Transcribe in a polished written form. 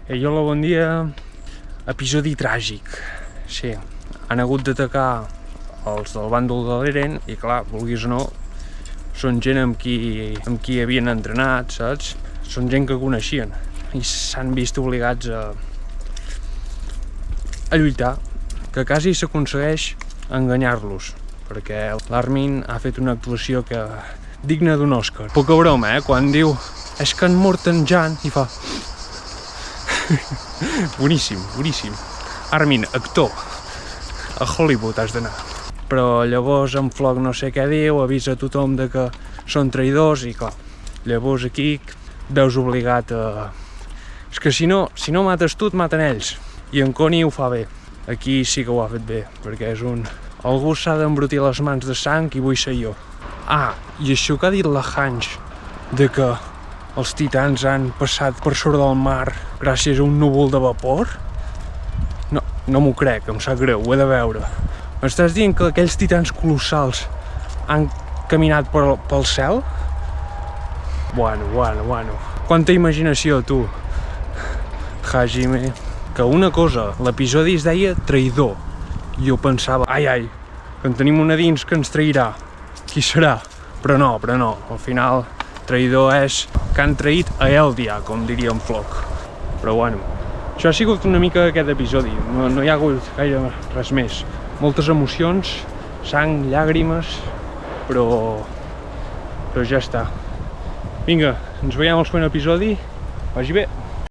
Hola, bon dia. Episodi tràgic. Sí, han hagut d'atacar els del bàndol de l'Eren i clar, vulguis o no, són gent amb qui havien entrenat, saps? Són gent que coneixien i s'han vist obligats a lluitar, que quasi s'aconsegueix enganyar-los, perquè l'Armin ha fet una actuació que digna d'un Òscar. Poca broma, quan diu és que han mort en Jan i fa... boníssim, boníssim. Armin, actor. A Hollywood has d'anar. Però llavors en Flock no sé què diu, avisa a tothom de que són traïdors i clar, llavors aquí veus obligat a... És que si no mates tu, et maten ells. I en Connie ho fa bé. Aquí sí que ho ha fet bé, perquè és un... Algú s'ha d'embrutir les mans de sang i vull ser jo. Ah, i això que ha dit la Hange, de que els titans han passat per sobre del mar gràcies a un núvol de vapor? No m'ho crec, em sap greu, ho he de veure. M'estàs dient que aquells titans colossals han caminat pel cel? Bueno. Quanta imaginació, tu. Hajime. Que una cosa, l'episodi es deia traïdor. I jo pensava, ai, que en tenim una dins que ens trairà. Qui serà? Però no, al final traïdor és que han traït a Eldia, com diria en Flock. Però bueno, això ha sigut una mica aquest episodi, no hi ha hagut gaire res més. Moltes emocions, sang, llàgrimes, però ja està. Vinga, ens veiem al següent episodi, vagi bé!